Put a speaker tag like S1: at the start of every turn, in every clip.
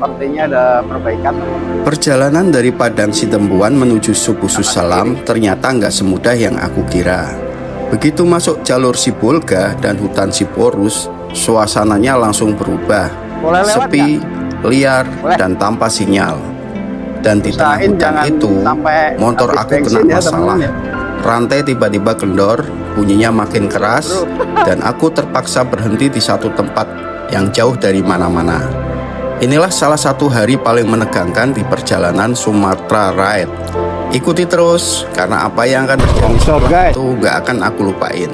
S1: sepertinya ada perbaikan.
S2: Perjalanan dari Padang Sitempuan menuju Subusus Salam ternyata nggak semudah yang aku kira. Begitu masuk jalur Sibolga dan hutan Siporus, suasananya langsung berubah. Sepi, liar, dan tanpa sinyal. Dan di tengah hutan itu, motor aku kena masalah. Rantai tiba-tiba kendor, bunyinya makin keras, dan aku terpaksa berhenti di satu tempat yang jauh dari mana-mana. Inilah salah satu hari paling menegangkan di perjalanan Sumatera Ride. Ikuti terus, karena apa yang akan terjadi itu gak akan aku lupain.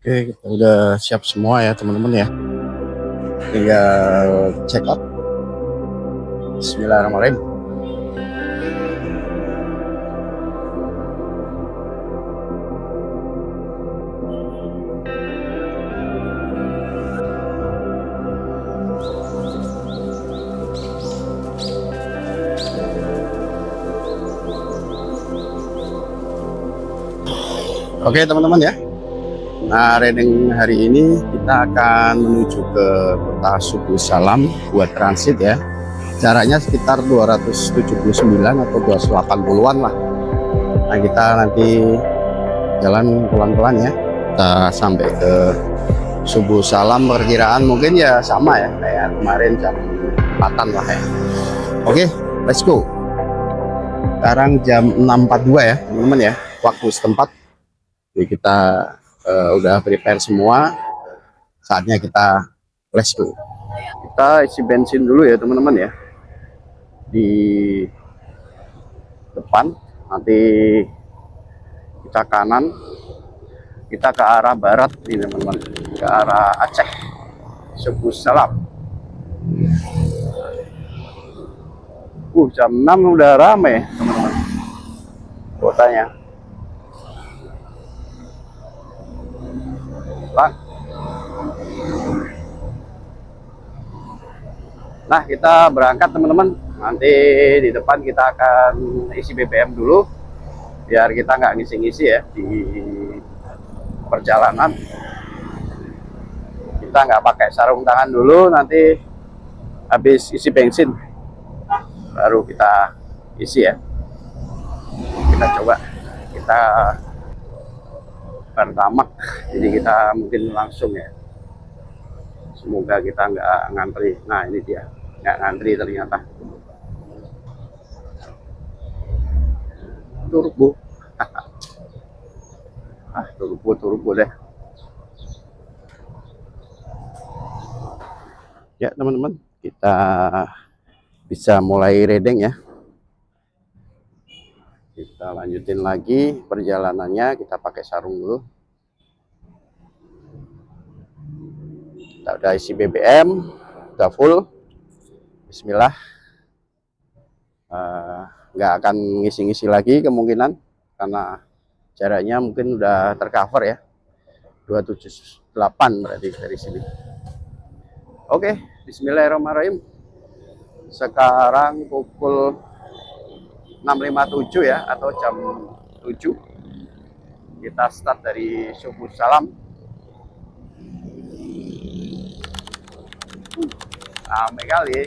S2: Oke, kita udah siap semua ya teman-teman ya. Tinggal check out. Bismillahirrahmanirrahim. Oke teman-teman ya. Nah, riding hari ini kita akan menuju ke kota Subusus Salam buat transit ya. Jaraknya sekitar 279 atau 280-an lah. Nah, kita nanti jalan pelan-pelan ya. Kita sampai ke Subusus Salam, perkiraan mungkin ya sama ya kayak kemarin jam 4-an lah ya. Oke, let's go. Sekarang jam 6.42 ya teman-teman ya, waktu setempat. Jadi kita udah prepare semua, saatnya kita let's go. Kita isi bensin dulu ya teman-teman ya, di depan. Nanti kita kanan, kita ke arah barat nih teman-teman, ke arah Aceh, Subusus Salam. Jam 6 udah rame teman-teman kotanya. Nah, kita berangkat teman-teman. Nanti di depan kita akan isi BBM dulu, biar kita nggak ngisi-ngisi ya di perjalanan. Kita nggak pakai sarung tangan dulu, nanti habis isi bensin baru kita isi ya. Kita coba, kita pertama, jadi kita mungkin langsung ya. Semoga kita nggak ngantri. Nah, ini dia, nggak ngantri ternyata. Turbo. Turbo deh. Ya teman-teman, kita bisa mulai riding ya. Kita lanjutin lagi perjalanannya, kita pakai sarung dulu. Kita udah isi BBM, udah full. Bismillah. Nggak akan ngisi-ngisi lagi kemungkinan, karena jaraknya mungkin udah tercover ya. 278 berarti dari sini. Oke, bismillahirrahmanirrahim. Sekarang pukul 6.57 ya, atau jam 7. Kita start dari Subusus Salam. Ramai kali.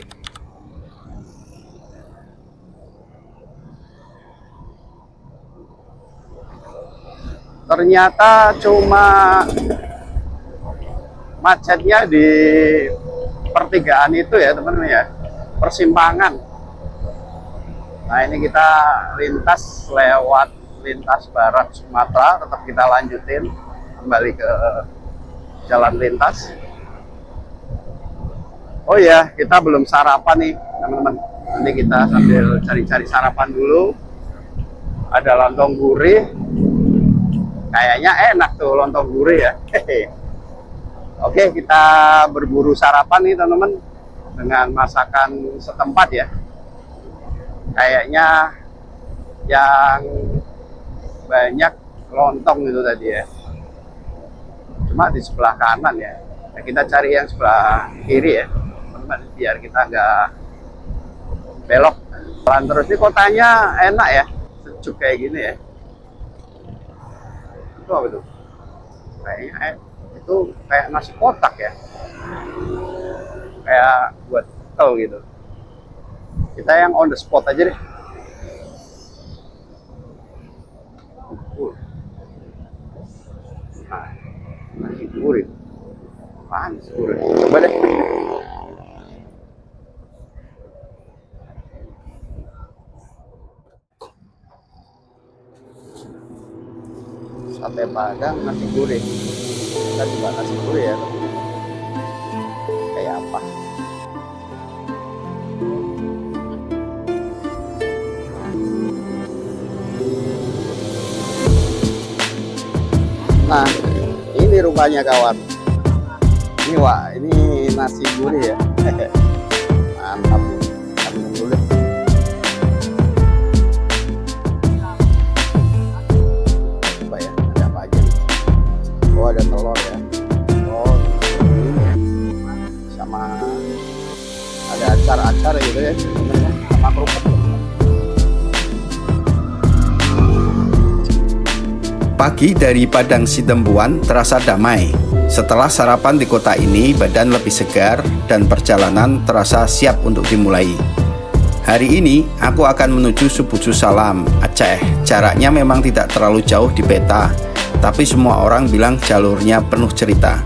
S2: Ternyata cuma macetnya di pertigaan itu ya teman-teman ya, persimpangan. Nah, ini kita lintas lewat lintas barat Sumatera, tetap kita lanjutin kembali ke jalan lintas. Oh ya, kita belum sarapan nih teman-teman. Nanti kita sambil cari-cari sarapan dulu. Ada lontong gurih, kayaknya enak tuh lontong gurih ya. Oke, kita berburu sarapan nih teman-teman, dengan masakan setempat ya. Kayaknya yang banyak lontong itu tadi ya, cuma di sebelah kanan ya. Nah, kita cari yang sebelah kiri ya teman-teman, biar kita nggak belok. Jalan terus, ini kotanya enak ya, sejuk kayak gini ya. Itu apa tuh? Kayaknya itu kayak nasi kotak ya, kayak buat tel gitu. Kita yang on the spot aja deh. Nah, nasi gurih. Apaan nasi gurih? Coba deh. Sate Padang nasi gurih. Kita coba nasi gurih ya. Kayak apa? Nah, ini rupanya kawan. Ini wah, ini nasi gurih ya. Mantap. Ambil dulu deh. Coba ya, ada apa aja nih? Oh, ada telur ya. Oh, ini ya. Sama ada acar-acar gitu ya. Sama kerupuk.
S1: Pagi dari Padang Sidempuan terasa damai. Setelah sarapan di kota ini, badan lebih segar dan perjalanan terasa siap untuk dimulai. Hari ini, aku akan menuju Subucu Salam, Aceh. Jaraknya memang tidak terlalu jauh di peta, tapi semua orang bilang jalurnya penuh cerita.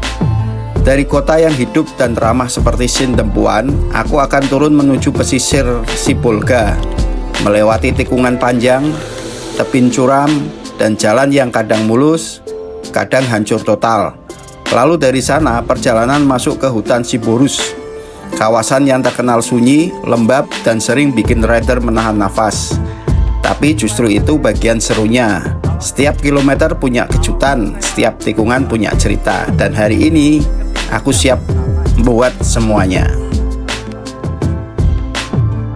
S1: Dari kota yang hidup dan ramah seperti Sidempuan, aku akan turun menuju pesisir Sibolga, melewati tikungan panjang, tebing curam, dan jalan yang kadang mulus, kadang hancur total. Lalu dari sana perjalanan masuk ke hutan Siborus, kawasan yang terkenal sunyi, lembab, dan sering bikin rider menahan nafas. Tapi justru itu bagian serunya. Setiap kilometer punya kejutan, setiap tikungan punya cerita. Dan hari ini aku siap buat semuanya.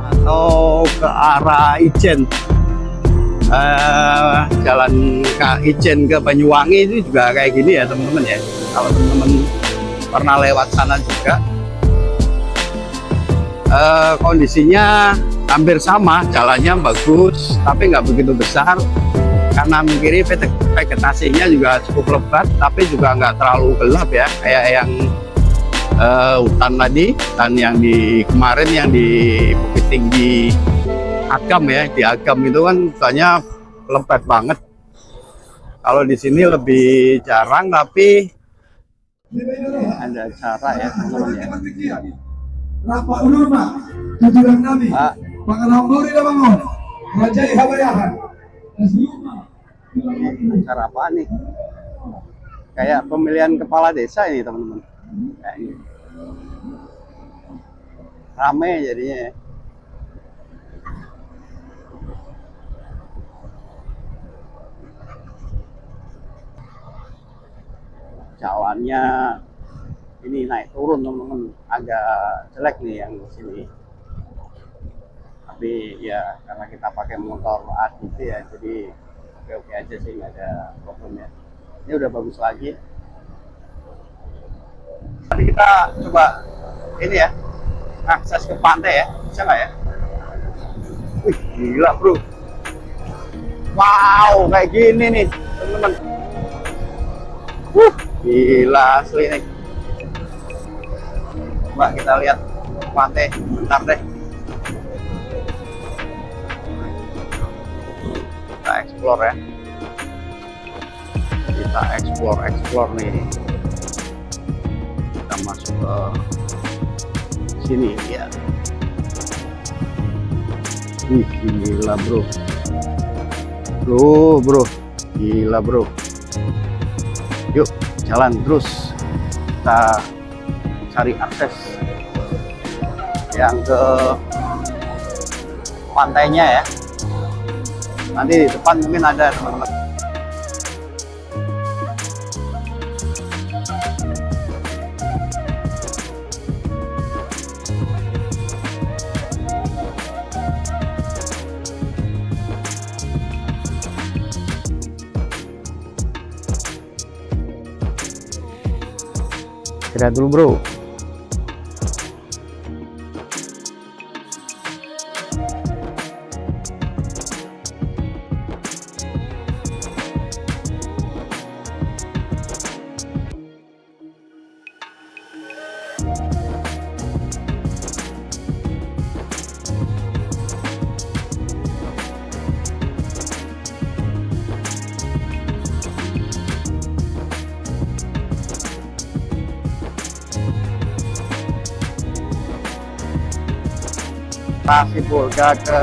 S2: Atau ke arah Ijen. Jalan ke Ijen ke Banyuwangi itu juga kayak gini ya teman-teman ya. Kalau teman-teman pernah lewat sana juga, kondisinya hampir sama, jalannya bagus tapi nggak begitu besar. Kanan kiri vegetasinya juga cukup lebat tapi juga nggak terlalu gelap ya, kayak yang hutan tadi, dan yang di kemarin yang di Bukit Tinggi Agam ya. Di Agam itu kan hutannya lebat banget. Kalau di sini lebih jarang, tapi ada cara ya teman-teman ya.
S3: Rapa ulur mak, tujuan nabi, pangalamburi dah bangun, rajai habayahan.
S2: Acara apa nih? Kayak pemilihan kepala desa ini teman-teman. Kayaknya rame jadinya ya. Jalannya ini naik turun teman-teman, agak jelek nih yang sini. Tapi ya karena kita pakai motor ATV ya, jadi oke-oke aja sih, nggak ada problem ya. Ini udah bagus lagi. Tapi kita coba ini ya, akses ke pantai ya, bisa nggak ya? Wih, gila bro. Wow, kayak gini nih teman-teman. Gila asli nih. Coba kita lihat pantai bentar deh. Kita explore ya. Kita explore nih. Kita masuk ke sini ya. Gila bro. Bro. Gila bro. Yuk jalan terus, kita cari akses yang ke pantainya ya. Nanti di depan mungkin ada teman-teman. Istirahat dulu bro. Tasik Bolga ke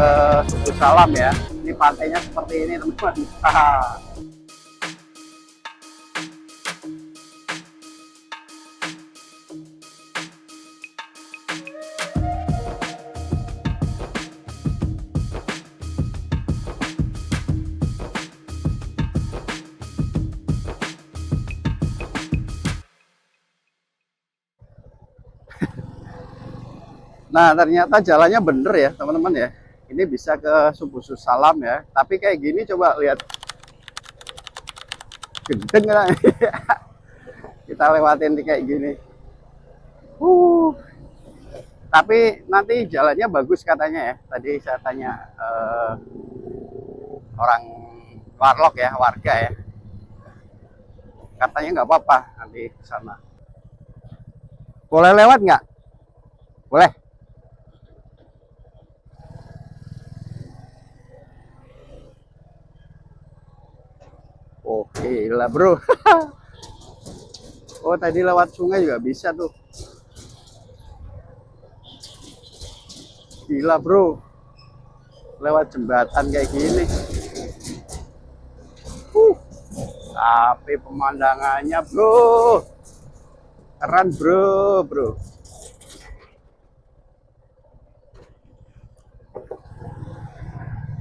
S2: Suku Salam ya. Ini pantainya seperti ini teman-teman. Nah, ternyata jalannya bener ya, teman-teman ya. Ini bisa ke Suku Salam ya. Tapi kayak gini coba lihat. Gendeng lah. Kita lewatin kayak gini. Tapi nanti jalannya bagus katanya ya. Tadi saya tanya orang warlock ya, warga ya. Katanya nggak apa-apa nanti ke sana. Boleh lewat nggak? Boleh. Oh, gila bro. Oh, tadi lewat sungai juga bisa tuh. Gila bro. Lewat jembatan kayak gini. Tapi pemandangannya bro. Keren bro.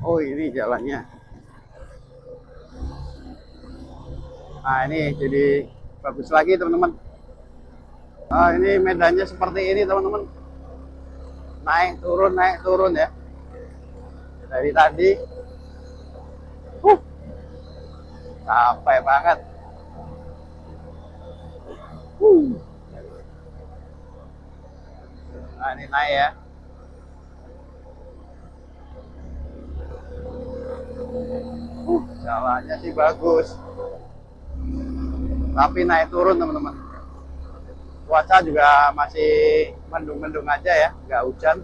S2: Oh, ini jalannya. Nah, ini jadi bagus lagi teman-teman. Nah, ini medannya seperti ini teman-teman. Naik turun ya. Dari tadi. Capek banget. Nah, ini naik ya. Jalannya sih bagus. Tapi naik turun teman-teman. Cuaca juga masih mendung-mendung aja ya, nggak hujan.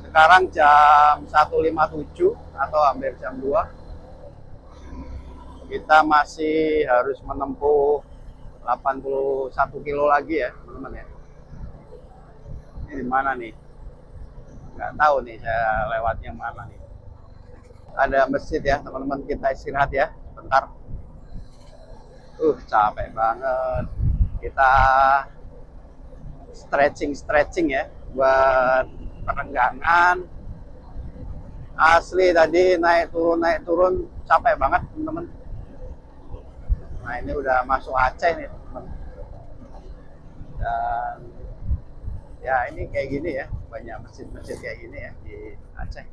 S2: Sekarang jam 1.57 atau hampir jam 2. Kita masih harus menempuh 81 kilo lagi ya teman-teman ya. Ini di mana nih? Nggak tahu nih saya lewatnya mana nih. Ada masjid ya teman-teman, kita istirahat ya bentar. Capek banget. Kita stretching ya buat perenggangan. Asli tadi naik turun capek banget teman-teman. Nah, ini udah masuk Aceh nih teman-teman. Dan ya ini kayak gini ya, banyak masjid-masjid kayak gini ya di Aceh.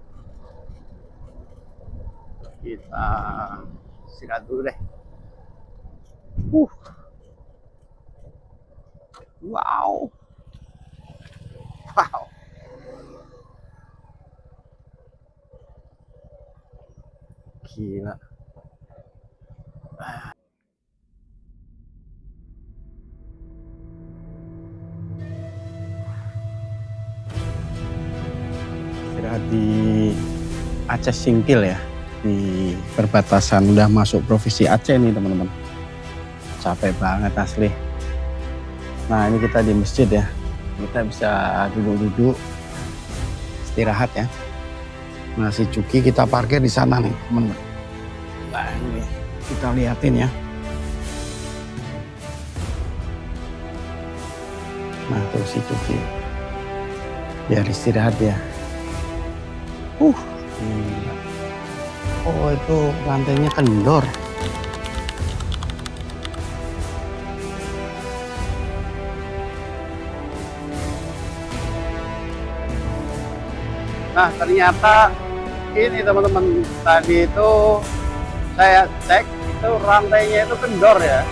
S2: Kita istirahat dulu deh. Wow. Gila. Istirahat di Aceh Singkil ya, di perbatasan udah masuk provinsi Aceh nih teman-teman. Capek banget asli. Nah, ini kita di masjid ya. Kita bisa duduk-duduk istirahat ya. Masih cuki kita parkir di sana nih teman-teman. Nah, ini kita liatin ya. Nah, tuh si cuki biar istirahat ya. Gila. Oh, itu lantainya kendor. Nah, ternyata ini teman-teman, tadi itu saya cek itu rantainya itu kendor ya.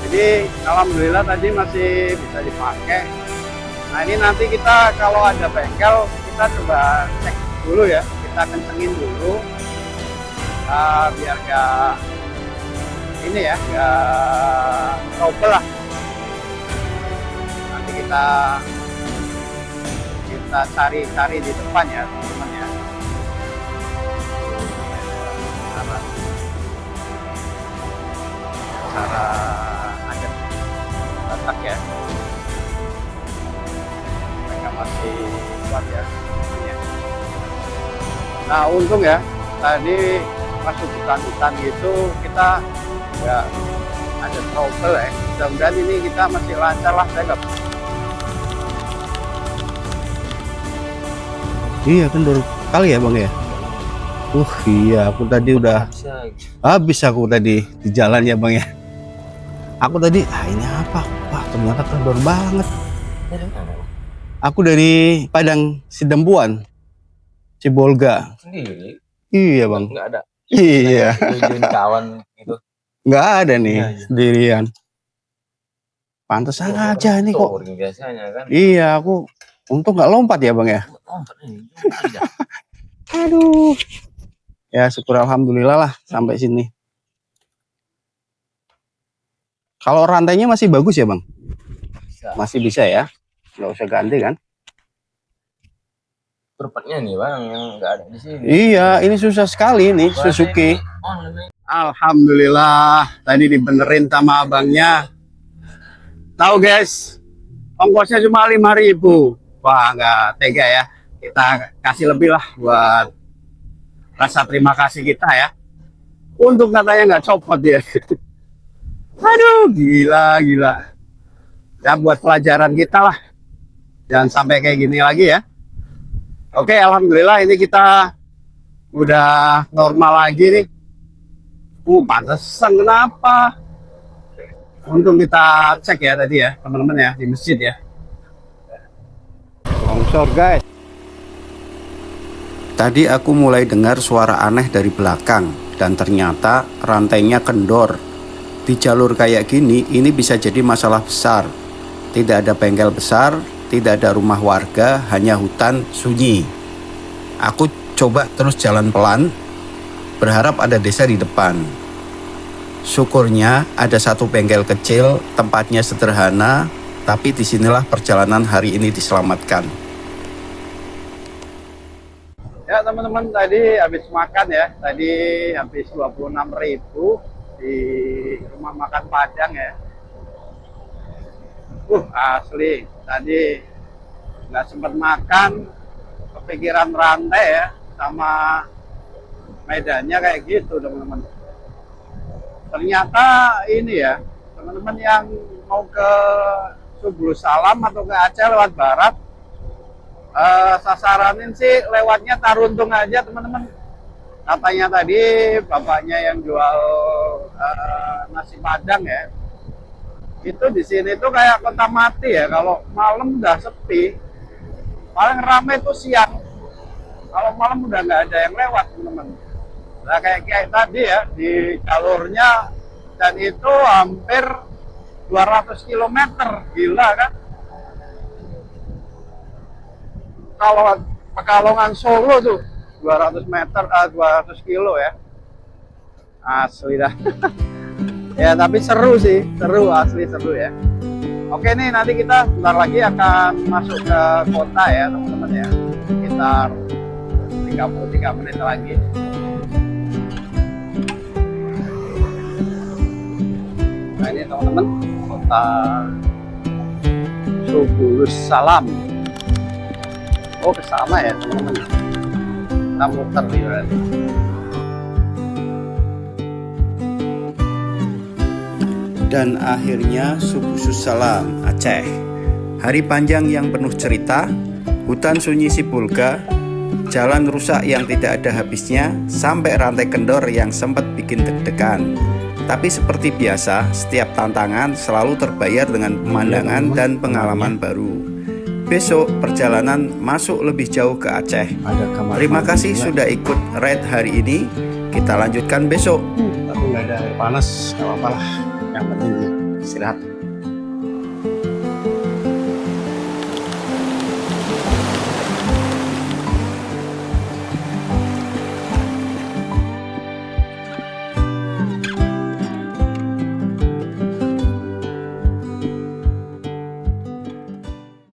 S2: Jadi alhamdulillah tadi masih bisa dipakai. Nah, ini nanti kita kalau ada bengkel kita coba cek dulu ya, kita kencengin dulu biar gak ini ya, gak trouble lah. Nanti kita cari di depan ya teman-teman ya. Cara adat Batak ya, mereka masih lewat ya. Nah untung ya tadi masuk hutan-hutan gitu kita nggak ada trouble ya. Mudah-mudahan ini kita masih lancar lah. Saya nggak. Iya kan baru kali ya bang ya. Iya aku tadi udah habis aku tadi di jalan ya bang ya. Aku tadi ini apa? Wah ternyata kendor banget. Aku dari Padang Sidempuan, Sibolga.
S4: Sendiri?
S2: Iya bang.
S4: Nggak ada.
S2: Iya.
S4: Tujuin kawan gitu.
S2: Nggak ada nih
S4: Iya.
S2: sendirian. Pantes aja nih kok.
S4: Touring biasanya kan.
S2: Iya aku untung nggak lompat ya bang ya.
S4: Lompat nih. Cuma aja.
S2: Aduh. Ya syukur alhamdulillah lah sampai sini. Kalau rantainya masih bagus ya bang?
S4: Bisa.
S2: Masih bisa ya? Nggak usah ganti kan?
S4: Perpatnya nih bang yang nggak ada di sini.
S2: Iya, ini susah sekali nih Suzuki. Alhamdulillah, tadi dibenerin sama abangnya. Tahu guys, ongkosnya cuma 5.000. Wah, nggak tega ya. Kita kasih lebih lah buat rasa terima kasih kita ya. Untuk katanya nggak copot ya. Aduh, gila. Ya buat pelajaran kita lah. Jangan sampai kayak gini lagi ya. Oke, alhamdulillah ini kita udah normal lagi nih. Pantesan kenapa? Untung kita cek ya tadi ya, teman-teman ya, di masjid ya. Longsor guys.
S1: Tadi aku mulai dengar suara aneh dari belakang dan ternyata rantainya kendor. Di jalur kayak gini, ini bisa jadi masalah besar. Tidak ada bengkel besar, tidak ada rumah warga, hanya hutan sunyi. Aku coba terus jalan pelan, berharap ada desa di depan. Syukurnya ada satu bengkel kecil, tempatnya sederhana, tapi disinilah perjalanan hari ini diselamatkan.
S2: Ya teman-teman, tadi habis makan ya, tadi habis 26.000 di rumah makan Padang ya. Asli tadi nggak sempat makan, kepikiran rantai ya, sama medannya kayak gitu teman-teman. Ternyata ini ya teman-teman yang mau ke Subulus Salam atau ke Aceh lewat barat, sasaranin sih lewatnya Taruntung aja teman-teman. Katanya tadi bapaknya yang jual nasi Padang ya, itu di sini tuh kayak kota mati ya. Kalau malam udah sepi, paling ramai tuh siang. Kalau malam udah nggak ada yang lewat teman-teman. Nah kayak tadi ya di jalurnya, dan itu hampir 200 km, gila kan? Kalau Pekalongan Solo tuh 200 meter, 200 kilo ya. Asli dah. Ya tapi seru sih, seru, asli seru ya. Oke nih, nanti kita bentar lagi akan masuk ke kota ya teman-teman ya. Sekitar 33 menit lagi. Nah ini teman-teman, kota Subulus Salam. Oh kesana ya teman-teman. Kita muter nih berarti.
S1: Dan akhirnya Subulus Salam, Aceh. Hari panjang yang penuh cerita, hutan sunyi Sibolga, jalan rusak yang tidak ada habisnya, sampai rantai kendor yang sempat bikin deg-degan. Tapi seperti biasa, setiap tantangan selalu terbayar dengan pemandangan dan pengalaman baru. Besok perjalanan masuk lebih jauh ke Aceh. Terima kasih sudah ikut ride hari ini. Kita lanjutkan besok.
S2: Tapi nggak ada air panas, nggak apa-apa lah. Yang penting istirahat.